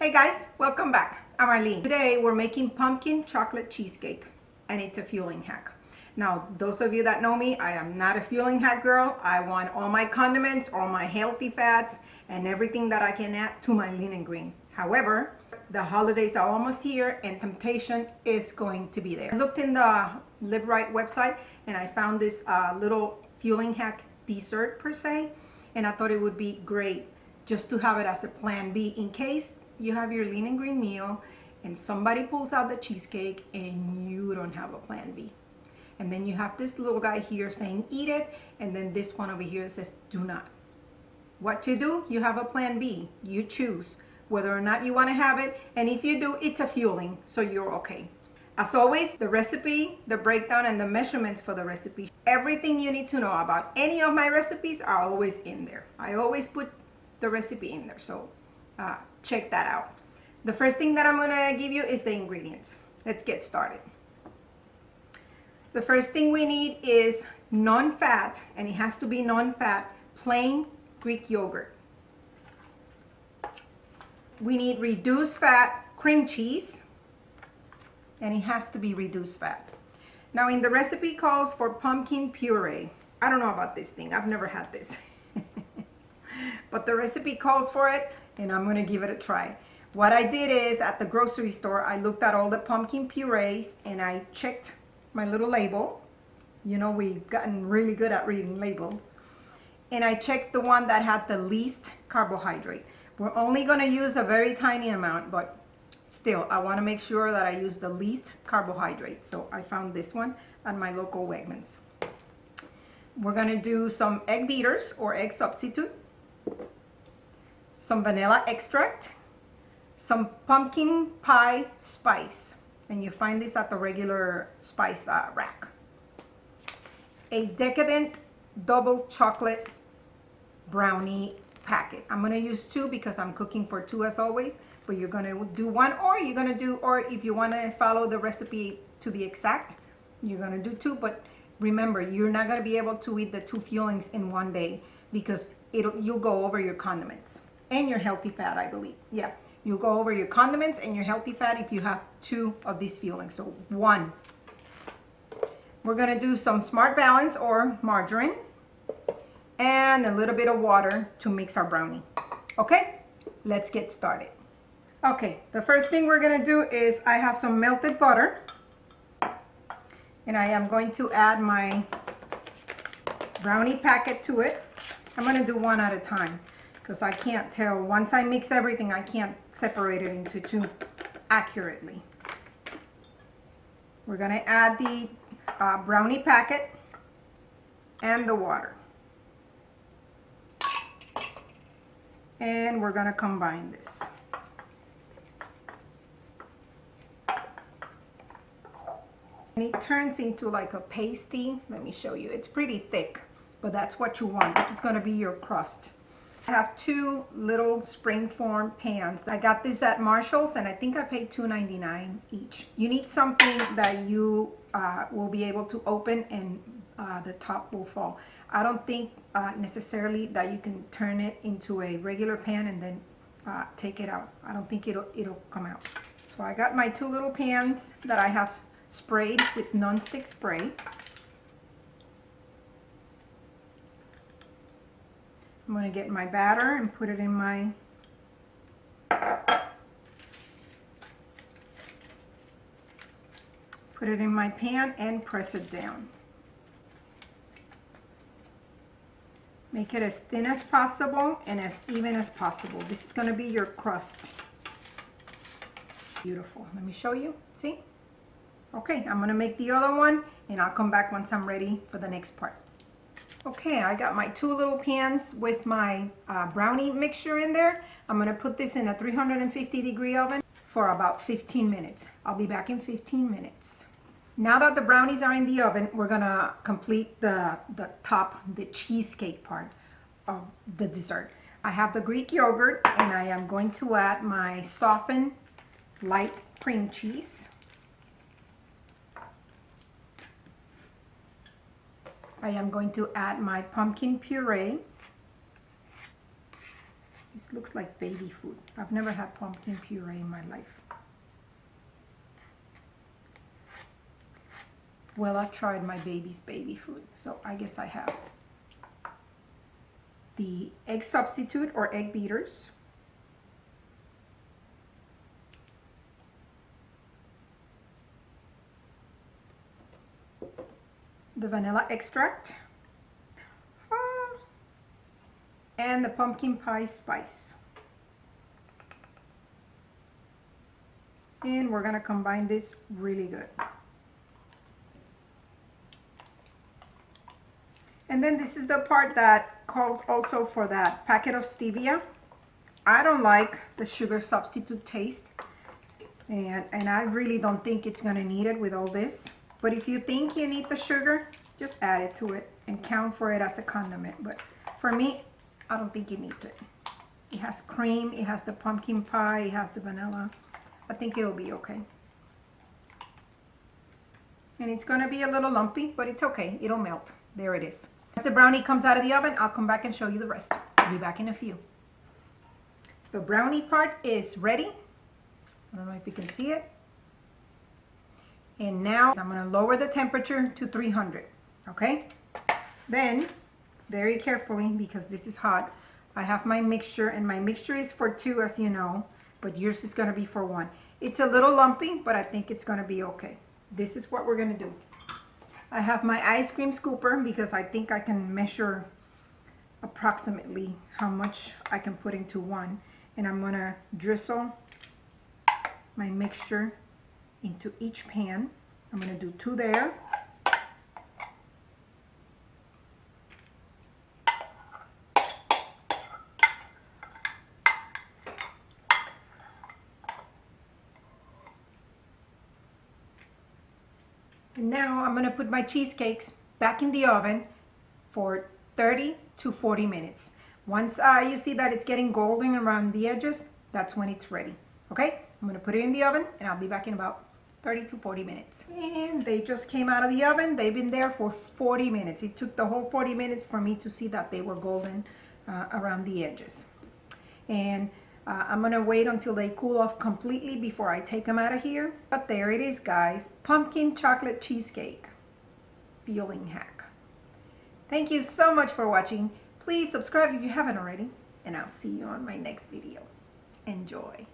Hey guys, welcome back. I'm Arlene. Today we're making pumpkin chocolate cheesecake and it's a fueling hack. Now, those of you that know me, I am not a fueling hack girl. I want all my condiments, all my healthy fats, and everything that I can add to my lean and green. However, the holidays are almost here and temptation is going to be there. I looked in the Live Right website and I found this little fueling hack dessert per se, and I thought it would be great just to have it as a plan B in case you have your lean and green meal and somebody pulls out the cheesecake and you don't have a plan B. And then you have this little guy here saying eat it, and then this one over here says do not. What to do? You have a plan B. You choose whether or not you want to have it, and if you do, it's a fueling, so you're okay. As always, the recipe, the breakdown, and the measurements for the recipe, everything you need to know about any of my recipes are always in there. I always put the recipe in there, so check that out. The first thing that I'm gonna give you is the ingredients. Let's get started. The first thing we need is non-fat, and it has to be non-fat, plain Greek yogurt. We need reduced fat cream cheese, and it has to be reduced fat. Now in the recipe calls for pumpkin puree. I don't know about this thing, I've never had this. But the recipe calls for it, and I'm gonna give it a try. What I did is at the grocery store, I looked at all the pumpkin purees and I checked my little label. You know, we've gotten really good at reading labels. And I checked the one that had the least carbohydrate. We're only gonna use a very tiny amount, but still, I wanna make sure that I use the least carbohydrate. So I found this one at my local Wegmans. We're gonna do some egg beaters or egg substitute, some vanilla extract, some pumpkin pie spice, and you find this at the regular spice rack, a Decadent Double chocolate brownie packet. I'm going to use 2 because I'm cooking for 2 as always, but you're going to do 1, or you're going to do, or if you want to follow the recipe to the exact, you're going to do 2. But remember, you're not going to be able to eat the 2 fuelings in one day because you'll go over your condiments and your healthy fat, I believe. Yeah, you'll go over your condiments and your healthy fat if you have 2 of these fuelings. So 1. We're going to do some Smart Balance or margarine and a little bit of water to mix our brownie. Okay, let's get started. Okay, the first thing we're going to do is I have some melted butter, and I am going to add my brownie packet to it. I'm going to do 1 at a time because I can't tell. Once I mix everything, I can't separate it into 2 accurately. We're going to add the brownie packet and the water. And we're going to combine this. And it turns into like a pasty. Let me show you. It's pretty thick, but that's what you want. This is going to be your crust. I have 2 little springform pans. I got this at Marshall's and I think I paid $2.99 each. You need something that you will be able to open and the top will fall. I don't think necessarily that you can turn it into a regular pan and then take it out. I don't think it'll come out. So I got my 2 little pans that I have sprayed with non-stick spray. I'm going to get my batter and put it in my pan and press it down. Make it as thin as possible and as even as possible. This is going to be your crust. Beautiful. Let me show you. See? Okay, I'm going to make the other one and I'll come back once I'm ready for the next part. Okay, I got my 2 little pans with my brownie mixture in there. I'm going to put this in a 350-degree oven for about 15 minutes. I'll be back in 15 minutes. Now that the brownies are in the oven, we're going to complete the top, the cheesecake part of the dessert. I have the Greek yogurt, and I am going to add my softened light cream cheese. I am going to add my pumpkin puree. This looks like baby food. I've never had pumpkin puree in my life. Well, I've tried my baby's baby food, so I guess I have. The egg substitute or egg beaters. The vanilla extract. And the pumpkin pie spice. And we're gonna combine this really good. And then this is the part that calls also for that packet of stevia. I don't like the sugar substitute taste, and I really don't think it's gonna need it with all this. But if you think you need the sugar, just add it to it and count for it as a condiment. But for me, I don't think it needs it. It has cream, it has the pumpkin pie, it has the vanilla. I think it'll be okay. And it's gonna be a little lumpy, but it's okay, it'll melt. There it is. As the brownie comes out of the oven, I'll come back and show you the rest. I'll be back in a few. The brownie part is ready. I don't know if you can see it. And now I'm gonna lower the temperature to 300, okay? Then, very carefully, because this is hot, I have my mixture, and my mixture is for 2, as you know, but yours is gonna be for 1. It's a little lumpy, but I think it's gonna be okay. This is what we're gonna do. I have my ice cream scooper because I think I can measure approximately how much I can put into one. And I'm gonna drizzle my mixture into each pan. I'm gonna do 2 there. And now I'm gonna put my cheesecakes back in the oven for 30 to 40 minutes. Once you see that it's getting golden around the edges, that's when it's ready. Okay, I'm gonna put it in the oven and I'll be back in about 30 to 40 minutes. And they just came out of the oven. They've been there for 40 minutes. It took the whole 40 minutes for me to see that they were golden around the edges. And I'm gonna wait until they cool off completely before I take them out of here. But there it is, guys. Pumpkin chocolate cheesecake fueling hack. Thank you so much for watching. Please subscribe if you haven't already, and I'll see you on my next video. Enjoy.